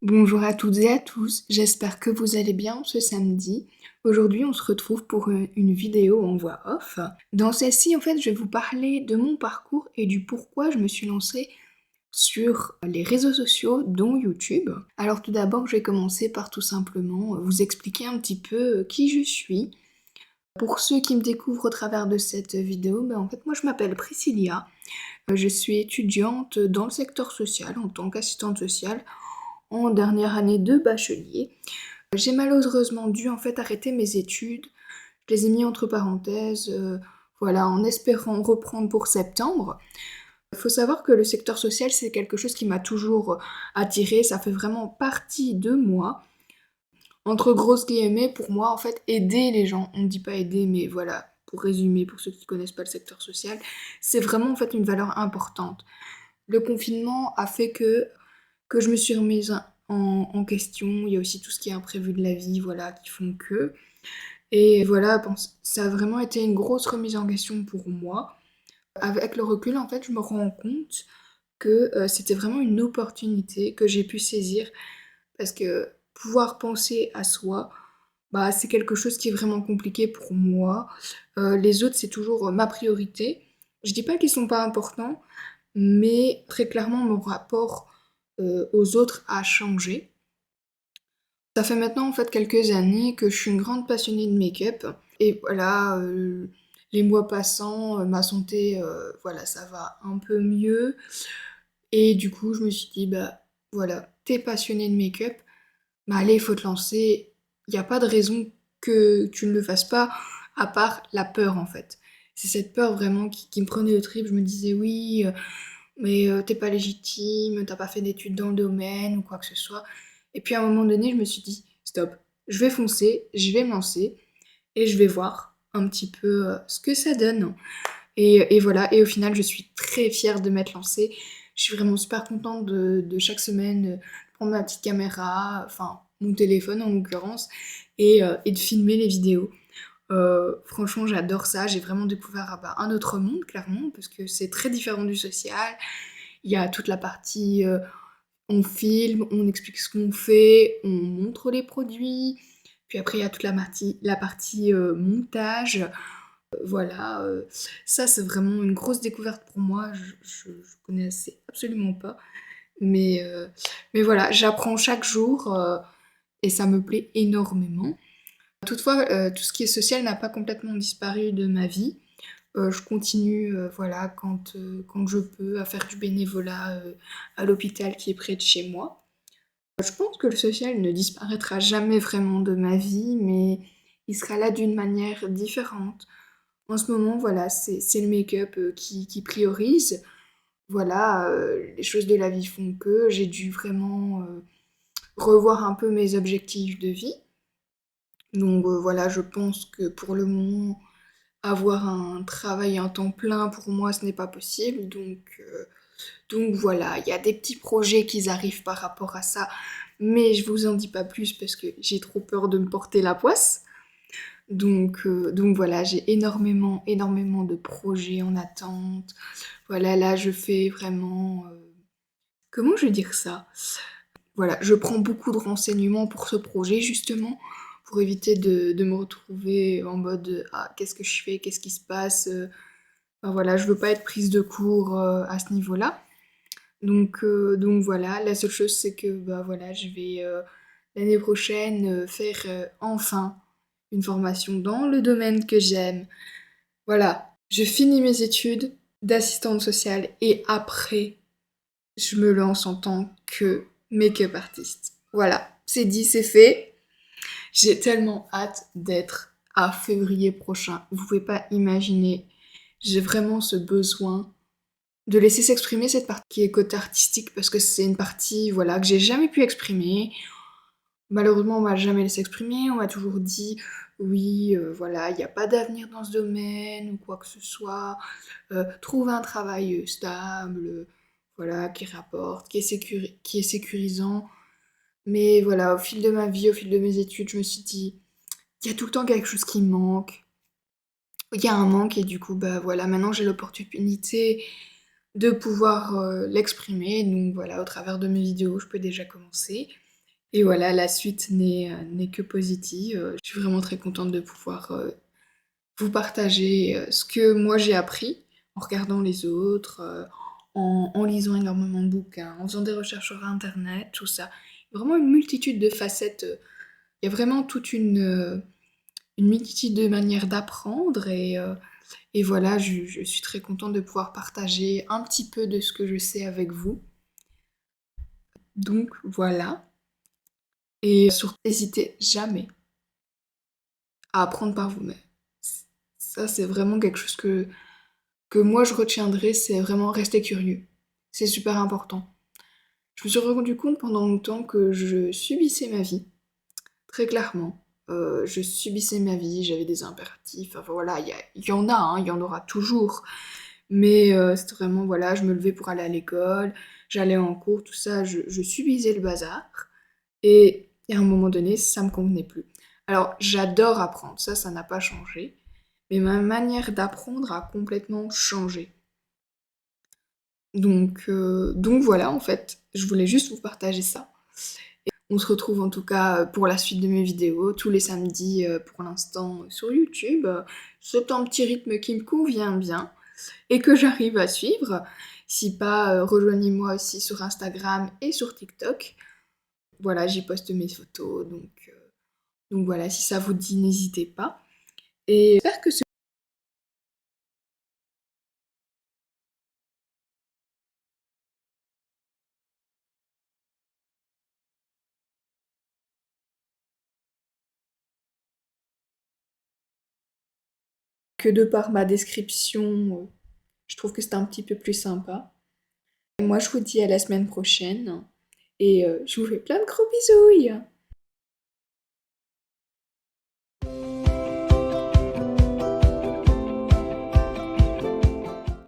Bonjour à toutes et à tous, j'espère que vous allez bien ce samedi. Aujourd'hui, on se retrouve pour une vidéo en voix off. Dans celle-ci, en fait, je vais vous parler de mon parcours et du pourquoi je me suis lancée sur les réseaux sociaux, dont YouTube. Alors tout d'abord, je vais commencer par tout simplement vous expliquer un petit peu qui je suis. Pour ceux qui me découvrent au travers de cette vidéo, en fait, moi je m'appelle Priscilla. Je suis étudiante dans le secteur social en tant qu'assistante sociale en dernière année de bachelier. J'ai malheureusement dû en fait arrêter mes études. Je les ai mis entre parenthèses, voilà, en espérant reprendre pour septembre. Il faut savoir que le secteur social, c'est quelque chose qui m'a toujours attirée, ça fait vraiment partie de moi. Entre grosses guillemets, pour moi, en fait, aider les gens, on ne dit pas aider, mais voilà, pour résumer, pour ceux qui ne connaissent pas le secteur social, c'est vraiment en fait une valeur importante. Le confinement a fait que je me suis remise en question. Il y a aussi tout ce qui est imprévu de la vie, voilà, qui font que. Et voilà, ça a vraiment été une grosse remise en question pour moi. Avec le recul, en fait, je me rends compte que c'était vraiment une opportunité que j'ai pu saisir parce que pouvoir penser à soi, c'est quelque chose qui est vraiment compliqué pour moi. Les autres, c'est toujours ma priorité. Je dis pas qu'ils sont pas importants, mais très clairement, mon rapport aux autres a changé. Ça fait maintenant en fait quelques années que je suis une grande passionnée de make-up. Et voilà, les mois passant, ma santé, voilà, ça va un peu mieux. Et du coup, je me suis dit, voilà, t'es passionnée de make-up, allez, il faut te lancer. Il n'y a pas de raison que tu ne le fasses pas, à part la peur en fait. C'est cette peur vraiment qui me prenait au trip. Je me disais, oui, mais t'es pas légitime, t'as pas fait d'études dans le domaine ou quoi que ce soit. Et puis à un moment donné, je me suis dit, stop, je vais foncer, je vais me lancer et je vais voir un petit peu ce que ça donne. Et voilà, et au final, je suis très fière de m'être lancée. Je suis vraiment super contente de chaque semaine prendre ma petite caméra, enfin mon téléphone en l'occurrence, et de filmer les vidéos. Franchement, j'adore ça. J'ai vraiment découvert un autre monde, clairement, parce que c'est très différent du social. Il y a toute la partie on filme, on explique ce qu'on fait, on montre les produits. Puis après, il y a toute la partie montage. Voilà, ça c'est vraiment une grosse découverte pour moi. Je connaissais absolument pas. Mais voilà, j'apprends chaque jour et ça me plaît énormément. Toutefois, tout ce qui est social n'a pas complètement disparu de ma vie. Je continue, voilà, quand je peux, à faire du bénévolat à l'hôpital qui est près de chez moi. Je pense que le social ne disparaîtra jamais vraiment de ma vie, mais il sera là d'une manière différente. En ce moment, voilà, c'est le make-up qui priorise. Voilà, les choses de la vie font que j'ai dû vraiment revoir un peu mes objectifs de vie. Donc voilà, je pense que pour le moment, avoir un travail en temps plein, pour moi, ce n'est pas possible. Donc voilà, il y a des petits projets qui arrivent par rapport à ça, mais je vous en dis pas plus parce que j'ai trop peur de me porter la poisse. Donc voilà, j'ai énormément de projets en attente. Voilà, là, je fais vraiment... comment je vais dire ça? Voilà, je prends beaucoup de renseignements pour ce projet, justement, pour éviter de me retrouver en mode «Ah, qu'est-ce que je fais? Qu'est-ce qui se passe?» Enfin voilà, je veux pas être prise de court à ce niveau-là. Donc voilà, la seule chose, c'est que voilà, je vais l'année prochaine faire enfin une formation dans le domaine que j'aime. Voilà, je finis mes études d'assistante sociale et après, je me lance en tant que make-up artiste. Voilà, c'est dit, c'est fait. J'ai tellement hâte d'être à février prochain. Vous pouvez pas imaginer. J'ai vraiment ce besoin de laisser s'exprimer cette partie qui est côté artistique parce que c'est une partie voilà que j'ai jamais pu exprimer. Malheureusement, on m'a jamais laissé exprimer, on m'a toujours dit oui, voilà, il n'y a pas d'avenir dans ce domaine ou quoi que ce soit. Trouve un travail stable, voilà, qui rapporte, qui est sécurisant. Mais voilà, au fil de ma vie, au fil de mes études, je me suis dit, il y a tout le temps quelque chose qui me manque. Il y a un manque et du coup, voilà, maintenant j'ai l'opportunité de pouvoir l'exprimer. Donc voilà, au travers de mes vidéos, je peux déjà commencer. Et voilà, la suite n'est que positive. Je suis vraiment très contente de pouvoir vous partager ce que moi j'ai appris en regardant les autres, en lisant énormément de bouquins, en faisant des recherches sur internet, tout ça. Vraiment une multitude de facettes. Il y a vraiment toute une multitude de manières d'apprendre et voilà, je suis très contente de pouvoir partager un petit peu de ce que je sais avec vous. Donc voilà. Et surtout, n'hésitez jamais à apprendre par vous-même. Ça, c'est vraiment quelque chose que moi je retiendrai, c'est vraiment rester curieux. C'est super important. Je me suis rendu compte pendant longtemps que je subissais ma vie, très clairement. Je subissais ma vie, j'avais des impératifs, enfin voilà, il y en a, hein, il y en aura toujours. Mais c'était vraiment, voilà, je me levais pour aller à l'école, j'allais en cours, tout ça, je subissais le bazar. Et à un moment donné, ça me convenait plus. Alors, j'adore apprendre, ça n'a pas changé. Mais ma manière d'apprendre a complètement changé. Donc voilà, en fait, je voulais juste vous partager ça. Et on se retrouve en tout cas pour la suite de mes vidéos, tous les samedis pour l'instant sur YouTube. C'est un petit rythme qui me convient bien et que j'arrive à suivre. Si pas, rejoignez-moi aussi sur Instagram et sur TikTok. Voilà, j'y poste mes photos, donc voilà, si ça vous dit, n'hésitez pas. Et j'espère que de par ma description, je trouve que c'est un petit peu plus sympa. Et moi, je vous dis à la semaine prochaine et je vous fais plein de gros bisous.